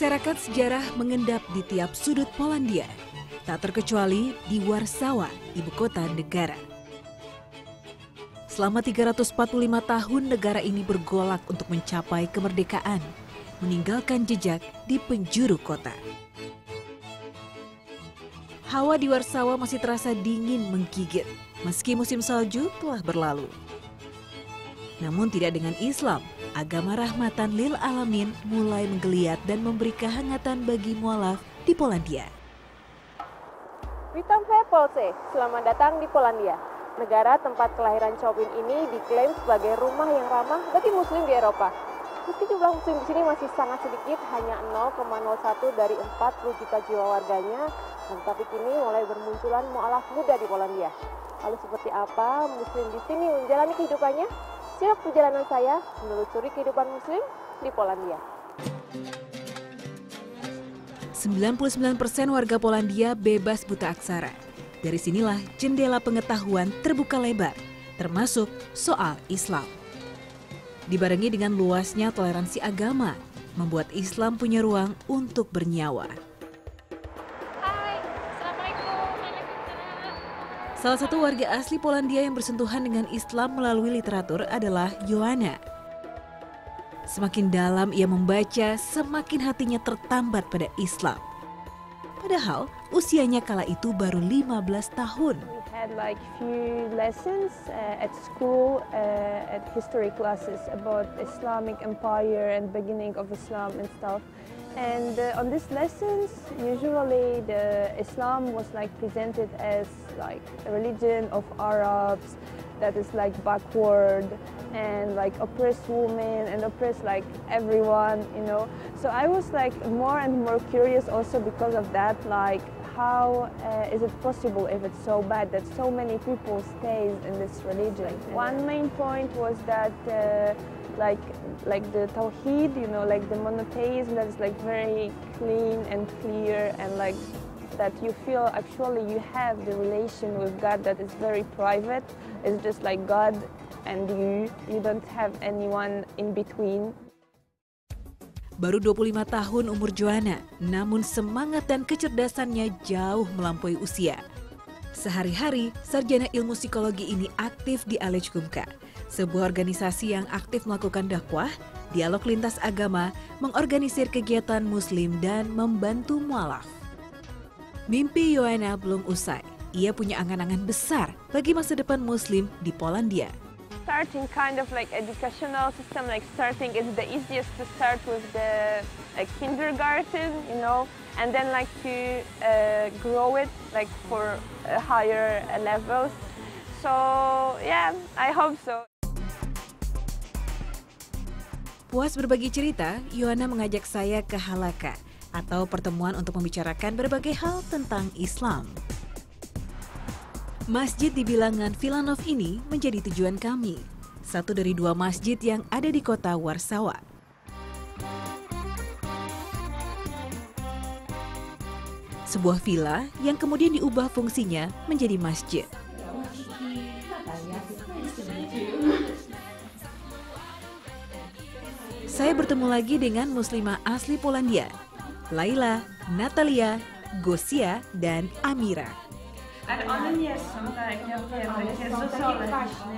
Berserakan sejarah mengendap di tiap sudut Polandia, tak terkecuali di Warsawa, ibu kota negara. Selama 345 tahun negara ini bergolak untuk mencapai kemerdekaan, meninggalkan jejak di penjuru kota. Hawa di Warsawa masih terasa dingin menggigit, meski musim salju telah berlalu. Namun tidak dengan Islam, agama rahmatan lil alamin mulai menggeliat dan memberi kehangatan bagi mualaf di Polandia. Witam Polsce, selamat datang di Polandia. Negara tempat kelahiran Chopin ini diklaim sebagai rumah yang ramah bagi muslim di Eropa. Meski jumlah muslim di sini masih sangat sedikit, hanya 0,01 dari 40 juta jiwa warganya, tetapi kini mulai bermunculan mualaf muda di Polandia. Lalu seperti apa muslim di sini menjalani kehidupannya? Simak perjalanan saya menelusuri kehidupan muslim di Polandia. 99% warga Polandia bebas buta aksara. Dari sinilah jendela pengetahuan terbuka lebar, termasuk soal Islam. Dibarengi dengan luasnya toleransi agama, membuat Islam punya ruang untuk bernyawa. Salah satu warga asli Polandia yang bersentuhan dengan Islam melalui literatur adalah Joanna. Semakin dalam ia membaca, semakin hatinya tertambat pada Islam. Padahal usianya kala itu baru 15 tahun. We had like few lessons at school, at history classes about Islamic empire and beginning of Islam and stuff. And on these lessons, usually the Islam was like presented as like a religion of Arabs that is like backward and like oppress women and oppress like everyone, you know. So I was like more and more curious also because of that, like how is it possible if it's so bad that so many people stays in this religion? One main point was that like the Tawheed, you know, like the monotheism that is like very clean and clear, and like that you feel actually you have the relation with God that is very private. It's just like God and you don't have anyone in between. Baru 25 tahun umur Joanna, namun semangat dan kecerdasannya jauh melampaui usia. Sehari-hari, sarjana ilmu psikologi ini aktif di Alej Kumka, sebuah organisasi yang aktif melakukan dakwah, dialog lintas agama, mengorganisir kegiatan muslim dan membantu mualaf. Mimpi Joanna belum usai. Ia punya angan-angan besar bagi masa depan muslim di Polandia. Starting kind of like educational system, like starting is the easiest to start with the kindergarten, you know, and then like to grow it like for higher levels. So yeah, I hope so. Puas berbagi cerita, Joanna mengajak saya ke halaka atau pertemuan untuk membicarakan berbagai hal tentang Islam. Masjid di bilangan Wilanów ini menjadi tujuan kami, satu dari dua masjid yang ada di kota Warsawa. Sebuah villa yang kemudian diubah fungsinya menjadi masjid. Saya bertemu lagi dengan muslimah asli Polandia, Laila, Natalia, Gosia, dan Amira.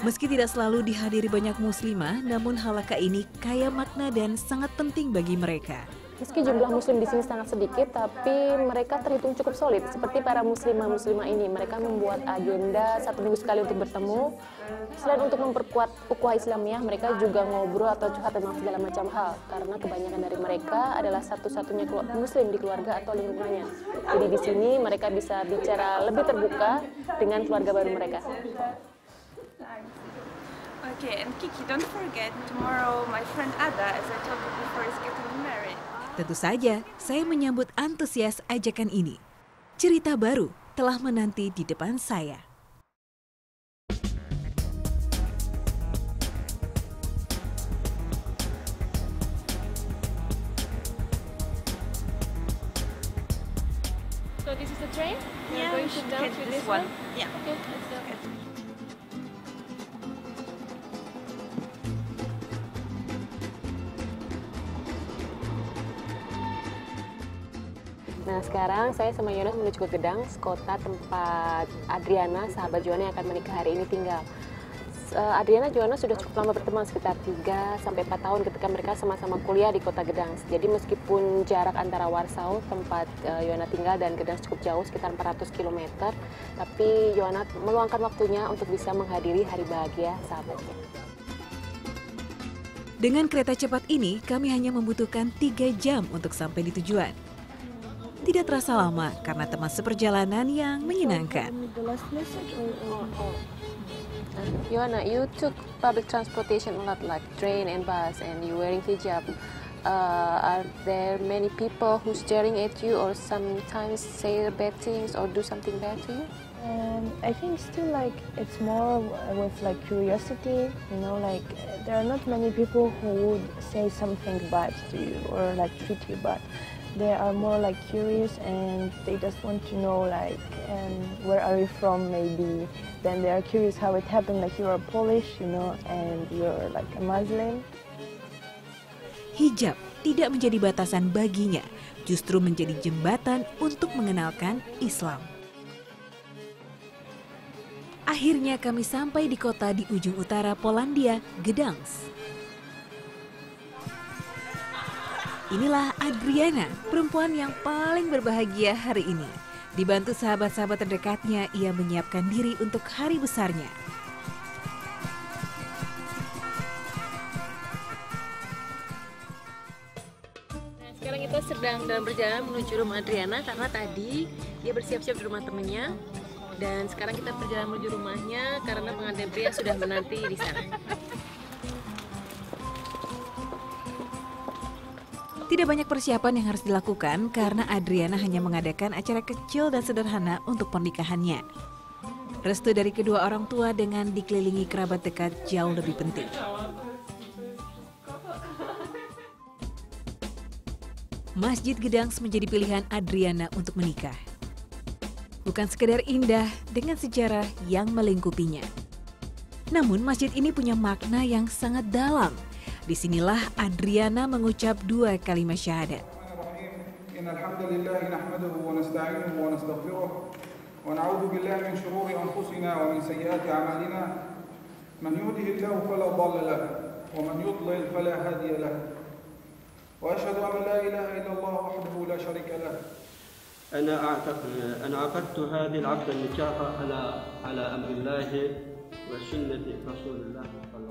Meski tidak selalu dihadiri banyak muslimah, namun halaka ini kaya makna dan sangat penting bagi mereka. Meski jumlah muslim di sini sangat sedikit, tapi mereka terhitung cukup solid. Seperti para muslimah ini, mereka membuat agenda 1 minggu sekali untuk bertemu. Selain untuk memperkuat ukhuwah Islamiyah, mereka juga ngobrol atau curhat tentang segala macam hal. Karena kebanyakan dari mereka adalah satu-satunya muslim di keluarga atau lingkungannya. Jadi di sini mereka bisa bicara lebih terbuka dengan keluarga baru mereka. Okay, and Kiki, don't forget tomorrow my friend Ada, as I told you before, is getting married. Tentu saja, saya menyambut antusias ajakan ini. Cerita baru telah menanti di depan saya. So this is the train? Yeah, You're going to down to this one? Yeah. Okay, let's go. Nah, sekarang saya sama Yonas menuju ke Gedang, kota tempat Adriana, sahabat Joanna yang akan menikah hari ini tinggal. Adriana Joanna sudah cukup lama berteman, sekitar 3-4 tahun ketika mereka sama-sama kuliah di kota Gedang. Jadi meskipun jarak antara Warsaw, tempat Joanna tinggal, dan Gedang cukup jauh, sekitar 400 km, tapi Joanna meluangkan waktunya untuk bisa menghadiri hari bahagia sahabatnya. Dengan kereta cepat ini, kami hanya membutuhkan 3 jam untuk sampai di tujuan. Tidak terasa lama karena teman seperjalanan yang menyenangkan. Joanna, you took public transportation a lot, like train and bus, and you wearing hijab. Are there many people who staring at you, or sometimes say bad things or do something bad to you? I think still like it's more with like curiosity, you know, like there are not many people who would say something bad to you or like treat you bad. They are more like curious and they just want to know like where are you from maybe. Then they are curious how it happened, like you are Polish, you know, and you're like a Muslim. Hijab tidak menjadi batasan baginya, justru menjadi jembatan untuk mengenalkan Islam. Akhirnya kami sampai di kota di ujung utara Polandia, Gdańsk. Inilah Adriana, perempuan yang paling berbahagia hari ini. Dibantu sahabat-sahabat terdekatnya, ia menyiapkan diri untuk hari besarnya. Sekarang kita sedang dalam perjalanan menuju rumah Adriana karena tadi dia bersiap-siap di rumah temannya. Dan sekarang kita berjalan menuju rumahnya karena pengantin pria sudah menanti di sana. Tidak banyak persiapan yang harus dilakukan karena Adriana hanya mengadakan acara kecil dan sederhana untuk pernikahannya. Restu dari kedua orang tua dengan dikelilingi kerabat dekat jauh lebih penting. Masjid Gdańsk menjadi pilihan Adriana untuk menikah. Bukan sekedar indah dengan sejarah yang melingkupinya. Namun masjid ini punya makna yang sangat dalam. Disinilah Adriana mengucap 2 kalimat syahadat. أنا عقدت هذه العقد النكاح على أمر الله وسنة رسول الله.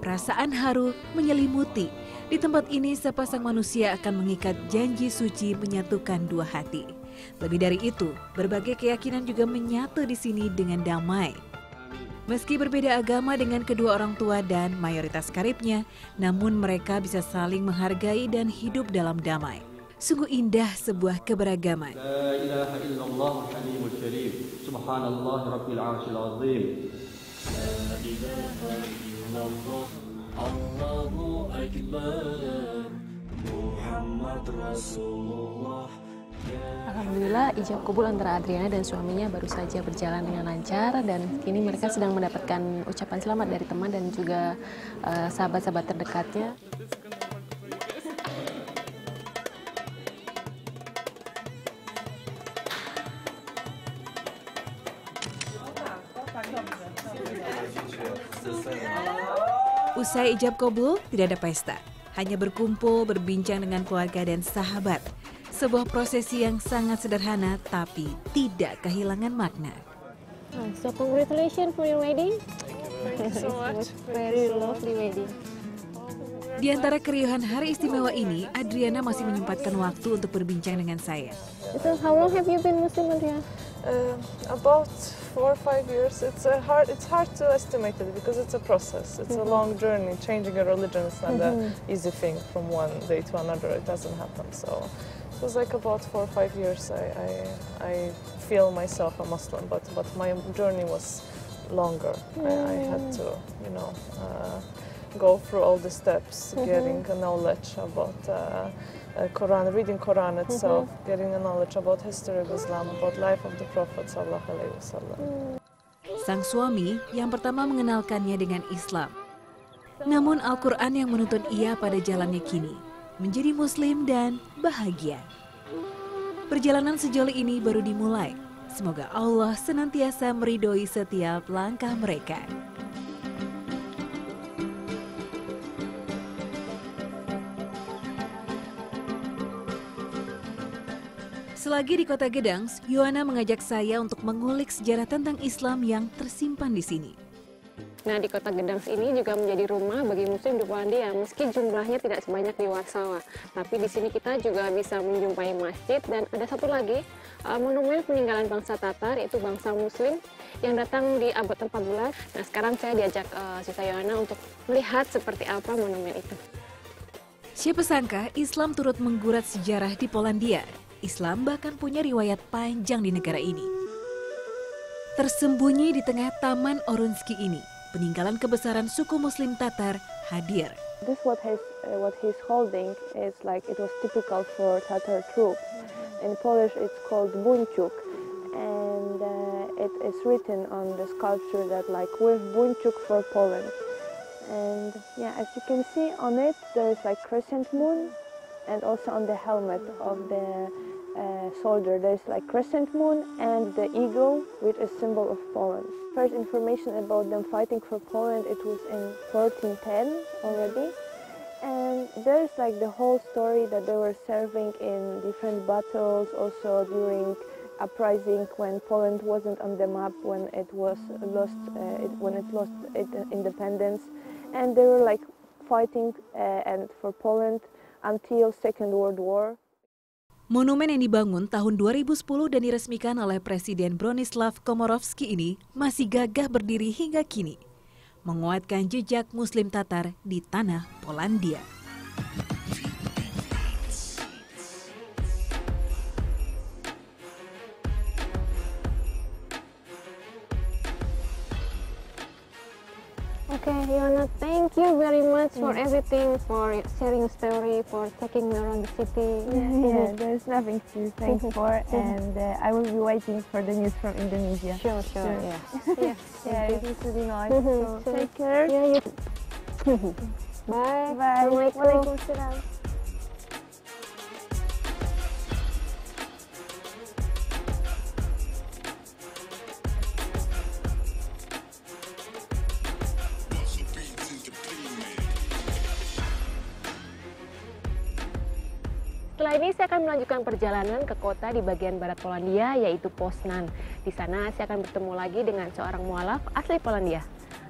Perasaan haru menyelimuti. Di tempat ini sepasang manusia akan mengikat janji suci menyatukan 2 hati. Lebih dari itu, berbagai keyakinan juga menyatu di sini dengan damai. Meski berbeda agama dengan kedua orang tua dan mayoritas karibnya, namun mereka bisa saling menghargai dan hidup dalam damai. Sungguh indah sebuah keberagaman. La ilaha illallah al-halimul karim. Subhanallah rabbil arsyil azim. La ilaha illallah Allahu akbar. Muhammad Rasulullah. Alhamdulillah, ijab kabul antara Adriana dan suaminya baru saja berjalan dengan lancar dan kini mereka sedang mendapatkan ucapan selamat dari teman dan juga sahabat-sahabat terdekatnya. Usai ijab kabul, tidak ada pesta. Hanya berkumpul, berbincang dengan keluarga dan sahabat. Sebuah prosesi yang sangat sederhana, tapi tidak kehilangan makna. So congratulations for your wedding. Thank you so much. Very lovely wedding. Di antara keriuhan hari istimewa ini, Adriana masih menyempatkan waktu untuk berbincang dengan saya. So how long have you been Muslim, Adriana? About 4 or 5 years. It's hard to estimate it because it's a process. It's a long journey. Changing a religion is not an easy thing from one day to another. It doesn't happen. So it was like about 4 or 5 years. I feel myself a Muslim, but my journey was longer. I had to, go through all the steps, getting a knowledge about Quran, reading Quran itself, getting a knowledge about history of Islam, about life of the Prophet sallallahu alaihi wasallam. Sang suami yang pertama mengenalkannya dengan Islam. Namun Al-Quran yang menuntun ia pada jalannya kini, menjadi Muslim dan bahagia. Perjalanan sejauh ini baru dimulai. Semoga Allah senantiasa meridhoi setiap langkah mereka. Selagi di Kota Gedangs, Yohana mengajak saya untuk mengulik sejarah tentang Islam yang tersimpan di sini. Nah, di Kota Gedangs ini juga menjadi rumah bagi Muslim di Polandia, meski jumlahnya tidak sebanyak di Warsawa. Tapi di sini kita juga bisa menjumpai masjid, dan ada satu lagi monumen peninggalan bangsa Tatar, yaitu bangsa Muslim yang datang di abad 14. Nah, sekarang saya diajak Sista Yohana untuk melihat seperti apa monumen itu. Siapa sangka Islam turut menggurat sejarah di Polandia. Islam bahkan punya riwayat panjang di negara ini. Tersembunyi di tengah Taman Orunski ini, peninggalan kebesaran suku Muslim Tatar hadir. This what he's holding is like it was typical for Tatar troops. In Polish it's called buńczuk, and it is written on the sculpture that like with buńczuk for Poland. And yeah, as you can see on it, there is like crescent moon, and also on the helmet of the soldier there is like crescent moon and the eagle, which is symbol of Poland. First information about them fighting for Poland, it was in 1410 already, and there is like the whole story that they were serving in different battles, also during uprising when Poland wasn't on the map, when it was lost its independence, and they were like fighting and for Poland until Second World War. Monumen yang dibangun tahun 2010 dan diresmikan oleh Presiden Bronislaw Komorowski ini masih gagah berdiri hingga kini, menguatkan jejak Muslim Tatar di tanah Polandia. Okay, Yohana, thank you very much for everything, for sharing a story, for taking me around the city. Yeah, there's nothing to thank for, and I will be waiting for the news from Indonesia. Sure. Yeah. Yeah, it was really nice. So take care. Yeah, you. Bye. Bye. Waalaikumsalam. Setelah ini saya akan melanjutkan perjalanan ke kota di bagian barat Polandia, yaitu Poznan. Di sana saya akan bertemu lagi dengan seorang mualaf asli Polandia.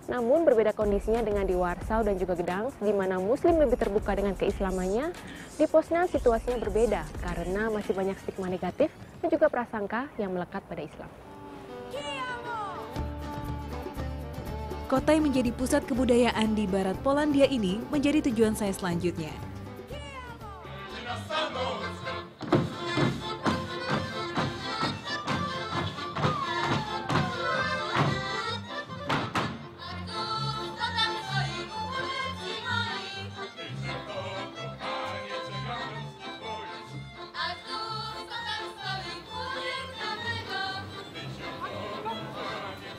Namun berbeda kondisinya dengan di Warsaw dan juga Gdansk, di mana Muslim lebih terbuka dengan keislamannya. Di Poznan situasinya berbeda karena masih banyak stigma negatif dan juga prasangka yang melekat pada Islam. Kota yang menjadi pusat kebudayaan di barat Polandia ini menjadi tujuan saya selanjutnya.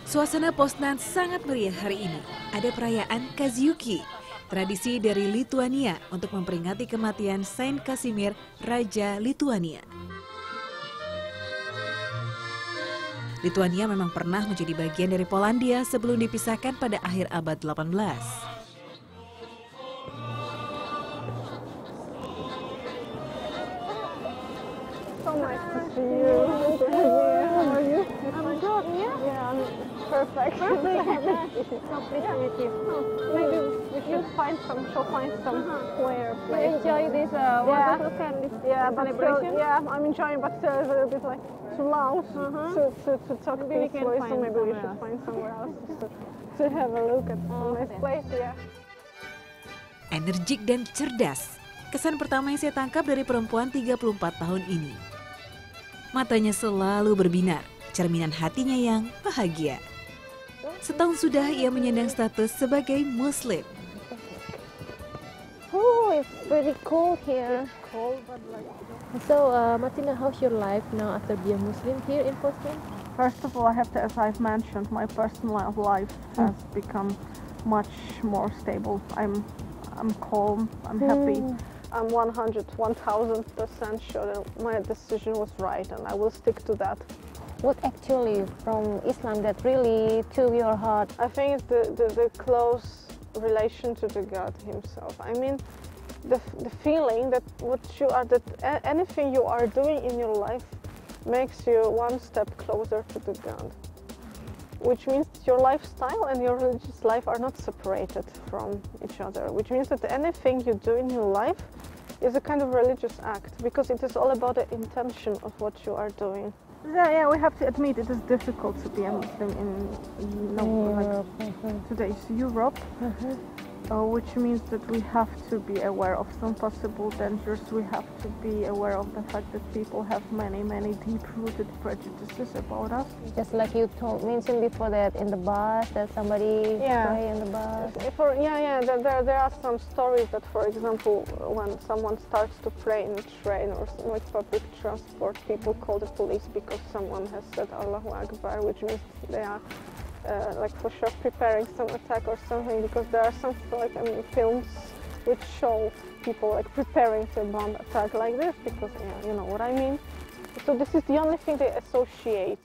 Suasana Poznan sangat meriah hari ini. Ada perayaan Kaziuki, tradisi dari Lituania untuk memperingati kematian Saint Casimir, Raja Lituania. Lituania memang pernah menjadi bagian dari Polandia sebelum dipisahkan pada akhir abad 18. So nice to see you. How are you? I'm good, Yeah, I'm perfect. So pleased to meet you. Maybe we should find somewhere You place. enjoy this wonderful candy celebration? I'm enjoying, but still a little bit like too loud to talk Maybe we can peacefully. So find maybe we somewhere should else. find somewhere else to have a look at this place. Yeah. Energik dan cerdas. Kesan pertama yang saya tangkap dari perempuan 34 tahun ini. Matanya selalu berbinar, cerminan hatinya yang bahagia. Setahun sudah ia menyandang status sebagai Muslim. Oh, it's very cold here. So, Martina, how's your life now after being Muslim here in Poznan? First of all, I have to, as I've mentioned, my personal life has become much more stable. I'm calm, I'm happy. I'm 1000% sure that my decision was right, and I will stick to that. What actually from Islam that really took your heart? I think it's the close relation to the God Himself. I mean, the feeling that anything you are doing in your life makes you one step closer to the God. Which means your lifestyle and your religious life are not separated from each other. Which means that anything you do in your life is a kind of religious act, because it is all about the intention of what you are doing. Yeah, we have to admit it is difficult to be a Muslim in today's Europe, which means that we have to be aware of some possible dangers. We have to be aware of the fact that people have many deep-rooted prejudices about us. Just like you mentioned before that in the bus, that somebody pray in the bus. There are some stories that, for example, when someone starts to pray in a train or like public transport, people call the police because someone has said Allahu Akbar, which means they are like for sure preparing some attack or something, because there are some films which show people like preparing to bomb attack like this, because you know what I mean. So this is the only thing they associate.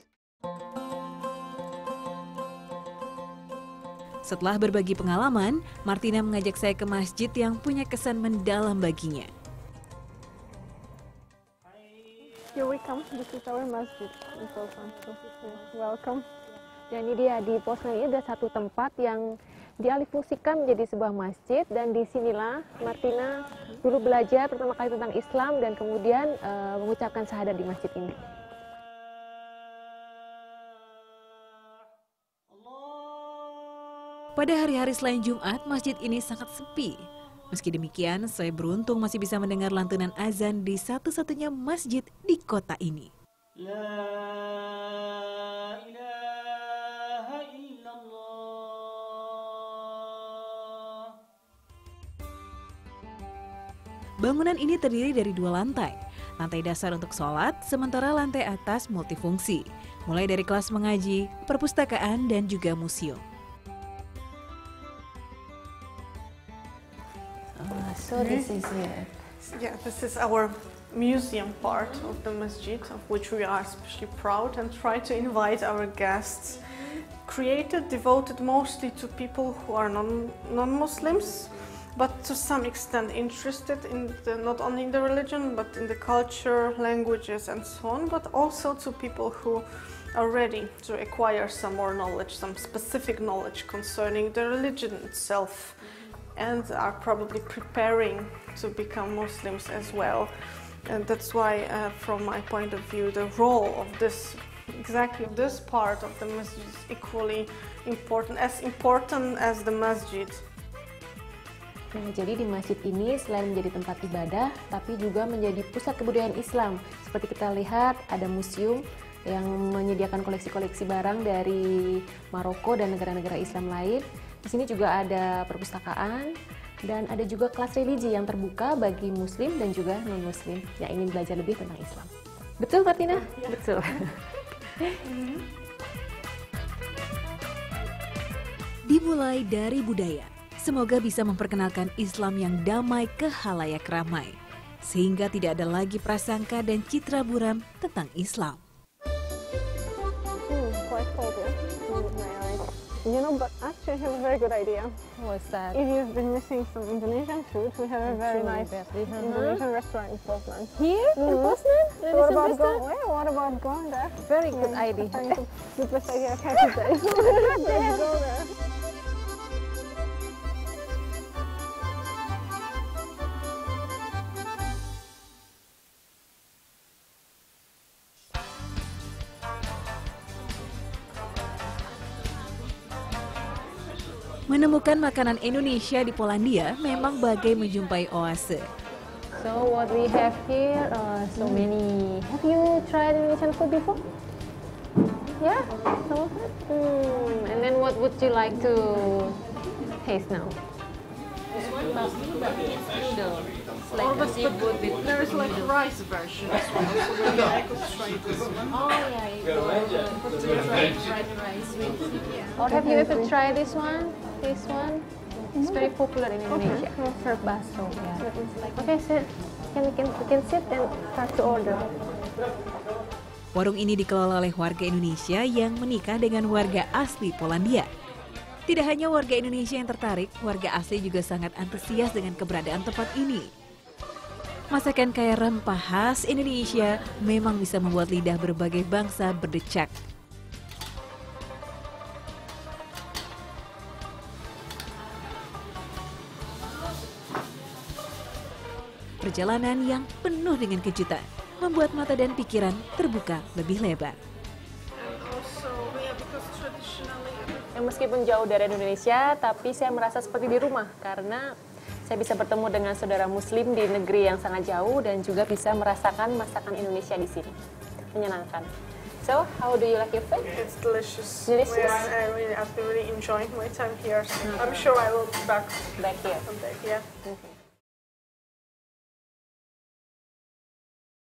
Setelah berbagi pengalaman, Martina mengajak saya ke masjid yang punya kesan mendalam baginya. Here we come. This is our masjid. Welcome. Dan ini dia, di Poznan ini ada satu tempat yang dialihfungsikan menjadi sebuah masjid, dan disinilah Martina dulu belajar pertama kali tentang Islam dan kemudian mengucapkan syahadat di masjid ini. Pada hari-hari selain Jumat, masjid ini sangat sepi. Meski demikian, saya beruntung masih bisa mendengar lantunan azan di satu-satunya masjid di kota ini. Bangunan ini terdiri dari 2 lantai. Lantai dasar untuk sholat, sementara lantai atas multifungsi. Mulai dari kelas mengaji, perpustakaan, dan juga museum. So this is it. Yeah, this is our museum part of the masjid, of which we are especially proud and try to invite our guests. Created, devoted mostly to people who are non-Muslims, but to some extent interested in not only in the religion, but in the culture, languages, and so on, but also to people who are ready to acquire some more knowledge, some specific knowledge concerning the religion itself, and are probably preparing to become Muslims as well. And that's why, from my point of view, the role of this part of the masjid is equally important as the masjid. Nah, jadi di masjid ini selain menjadi tempat ibadah, tapi juga menjadi pusat kebudayaan Islam. Seperti kita lihat, ada museum yang menyediakan koleksi-koleksi barang dari Maroko dan negara-negara Islam lain. Di sini juga ada perpustakaan, dan ada juga kelas religi yang terbuka bagi Muslim dan juga non-Muslim yang ingin belajar lebih tentang Islam. Betul, Martina? Ya. Betul. Dimulai dari budaya. Semoga bisa memperkenalkan Islam yang damai ke khalayak ramai, sehingga tidak ada lagi prasangka dan citra buram tentang Islam. Quite cold, yeah? You know, but actually I have a very good idea. What's that? If you've been missing some Indonesian food, we have a very nice Indonesian restaurant in Poznan. Here in Poznan? What about going there? Very good idea. The best idea I've had today. Let's go there. Menemukan makanan Indonesia di Polandia memang bagai menjumpai oase. So what we have here, so many. Have you tried Indonesian food before? Yeah, some of it. And then what would you like to taste now? This one, noodle. Like a seafood with there's like a rice version as well, so maybe I could try this one. Oh yeah, you Fried rice with Or have you ever tried this one? This one? It's very popular in Indonesia. Bakso, yeah. Okay, sit. We can sit and start to order. Warung ini dikelola oleh warga Indonesia yang menikah dengan warga asli Polandia. Tidak hanya warga Indonesia yang tertarik, warga asli juga sangat antusias dengan keberadaan tempat ini. Masakan kaya rempah khas Indonesia memang bisa membuat lidah berbagai bangsa berdecak. Perjalanan yang penuh dengan kejutan membuat mata dan pikiran terbuka lebih lebar. Meskipun jauh dari Indonesia, tapi saya merasa seperti di rumah karena saya bisa bertemu dengan saudara Muslim di negeri yang sangat jauh dan juga bisa merasakan masakan Indonesia di sini. Menyenangkan. So, how do you like your food? It's delicious. Delicious. I've been really enjoying my time here. So I'm sure I will be back Back here. someday. Yeah.